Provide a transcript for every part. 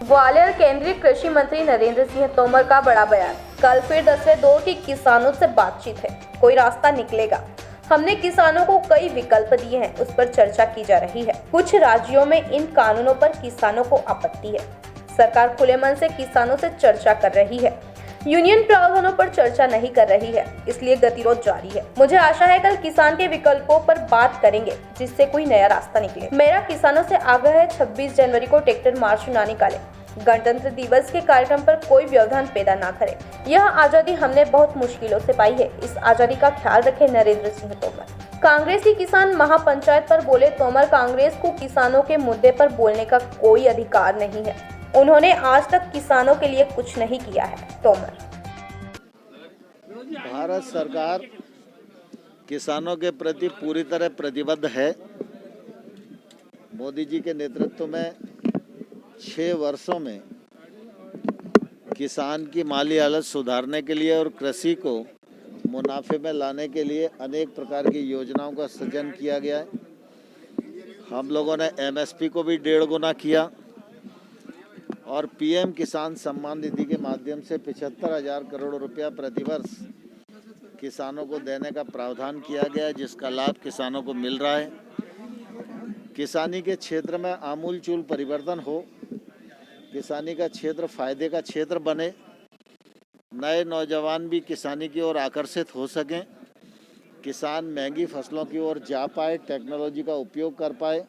ग्वालियर केंद्रीय कृषि मंत्री नरेंद्र सिंह तोमर का बड़ा बयान। कल फिर 10वें दौर की किसानों से बातचीत है, कोई रास्ता निकलेगा। हमने किसानों को कई विकल्प दिए हैं, उस पर चर्चा की जा रही है। कुछ राज्यों में इन कानूनों पर किसानों को आपत्ति है। सरकार खुले मन से किसानों से चर्चा कर रही है, यूनियन प्रावधानों पर चर्चा नहीं कर रही है, इसलिए गतिरोध जारी है। मुझे आशा है कल किसान के विकल्पों पर बात करेंगे, जिससे कोई नया रास्ता निकले। मेरा किसानों से आग्रह है 26 जनवरी को ट्रैक्टर मार्च ना निकाले, गणतंत्र दिवस के कार्यक्रम पर कोई व्यवधान पैदा ना करे। यह आजादी हमने बहुत मुश्किलों से पाई है, इस आजादी का ख्याल रखे नरेंद्र सिंह तोमर। कांग्रेसी किसान महापंचायत पर बोले तोमर, कांग्रेस को किसानों के मुद्दे पर बोलने का कोई अधिकार नहीं है। उन्होंने आज तक किसानों के लिए कुछ नहीं किया है। तोमर, भारत सरकार किसानों के प्रति पूरी तरह प्रतिबद्ध है। मोदी जी के नेतृत्व में 6 वर्षों में किसान की माली हालत सुधारने के लिए और कृषि को मुनाफे में लाने के लिए अनेक प्रकार की योजनाओं का सृजन किया गया है। हम लोगों ने एमएसपी को भी 1.5 गुना किया और पीएम किसान सम्मान निधि के माध्यम से 75,000 करोड़ रुपया प्रतिवर्ष किसानों को देने का प्रावधान किया गया है, जिसका लाभ किसानों को मिल रहा है। किसानी के क्षेत्र में आमूलचूल परिवर्तन हो, किसानी का क्षेत्र फायदे का क्षेत्र बने, नए नौजवान भी किसानी की ओर आकर्षित हो सकें, किसान महंगी फसलों की ओर जा पाए, टेक्नोलॉजी का उपयोग कर पाए।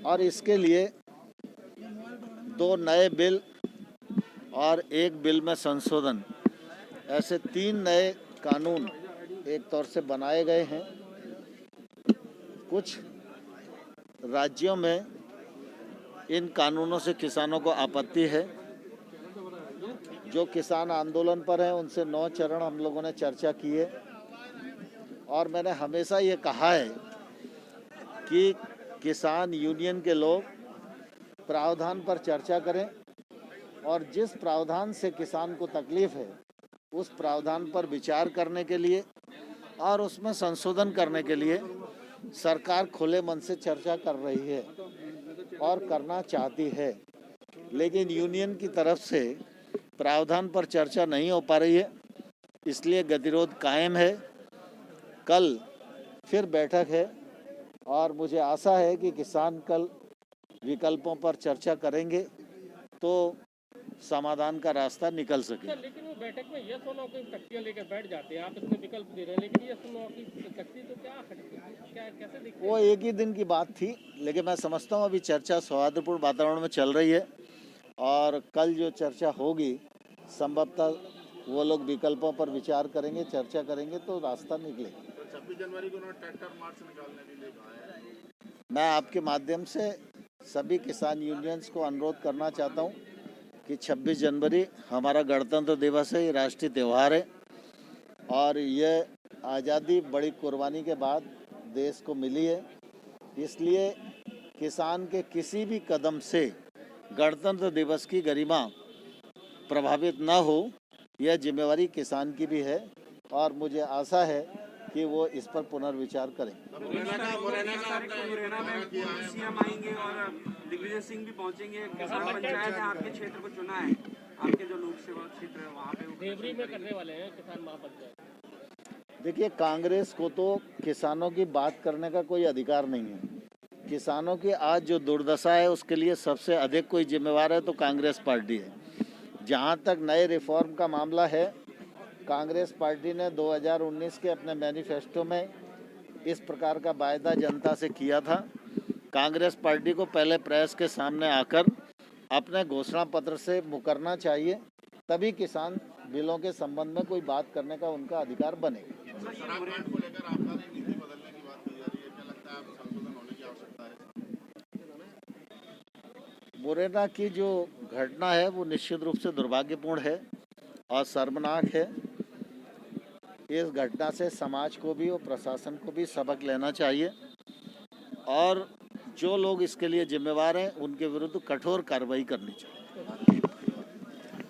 और इसके लिए 2 नए बिल और 1 बिल में संशोधन, ऐसे 3 नए कानून एक तौर से बनाए गए हैं। कुछ राज्यों में इन कानूनों से किसानों को आपत्ति है। जो किसान आंदोलन पर हैं उनसे 9 चरण हम लोगों ने चर्चा की है और मैंने हमेशा ये कहा है कि किसान यूनियन के लोग प्रावधान पर चर्चा करें और जिस प्रावधान से किसान को तकलीफ है उस प्रावधान पर विचार करने के लिए और उसमें संशोधन करने के लिए सरकार खुले मन से चर्चा कर रही है और करना चाहती है। लेकिन यूनियन की तरफ से प्रावधान पर चर्चा नहीं हो पा रही है, इसलिए गतिरोध कायम है। कल फिर बैठक है और मुझे आशा है कि किसान कल विकल्पों पर चर्चा करेंगे तो समाधान का रास्ता निकल सके। लेकिन वो बैठक में यस और नो की तख्तियां लेकर बैठ जाते हैं, आप इसमें विकल्प दे रहे हैं, लेकिन यस और नो की तख्ती तो क्या कैसे दिखती है? वो एक ही दिन की बात थी, लेकिन मैं समझता हूँ अभी चर्चा सौहार्दपूर्ण वातावरण में चल रही है और कल जो चर्चा होगी संभवतः वो लोग विकल्पों पर विचार करेंगे, चर्चा करेंगे तो रास्ता निकलेगा। 26 जनवरी को ट्रैक्टर मार्च निकालने के लिए कहा है। मैं आपके माध्यम से सभी किसान यूनियंस को अनुरोध करना चाहता हूं कि 26 जनवरी हमारा गणतंत्र दिवस है, ये राष्ट्रीय त्यौहार है और ये आज़ादी बड़ी कुर्बानी के बाद देश को मिली है। इसलिए किसान के किसी भी कदम से गणतंत्र दिवस की गरिमा प्रभावित न हो, यह जिम्मेवारी किसान की भी है और मुझे आशा है कि वो इस पर पुनर्विचार करें। आएंगे और दिग्विजय सिंह भी पहुंचेंगे। किसान पंचायत है, आपके क्षेत्र को चुना है, आपके जो लोक सेवा क्षेत्र है वहाँ पे देवरी में करने वाले हैं किसान महापंचायत। देखिए, कांग्रेस को तो किसानों की बात करने का कोई अधिकार नहीं है। किसानों की आज जो दुर्दशा है उसके लिए सबसे अधिक कोई जिम्मेवार है तो कांग्रेस पार्टी है। जहाँ तक नए रिफॉर्म का मामला है, कांग्रेस पार्टी ने 2019 के अपने मैनिफेस्टो में इस प्रकार का वायदा जनता से किया था। कांग्रेस पार्टी को पहले प्रेस के सामने आकर अपने घोषणा पत्र से मुकरना चाहिए, तभी किसान बिलों के संबंध में कोई बात करने का उनका अधिकार बनेगा। मुरैना की जो घटना है वो निश्चित रूप से दुर्भाग्यपूर्ण है और शर्मनाक है। इस घटना से समाज को भी और प्रशासन को भी सबक लेना चाहिए और जो लोग इसके लिए जिम्मेवार हैं उनके विरुद्ध कठोर कार्रवाई करनी चाहिए।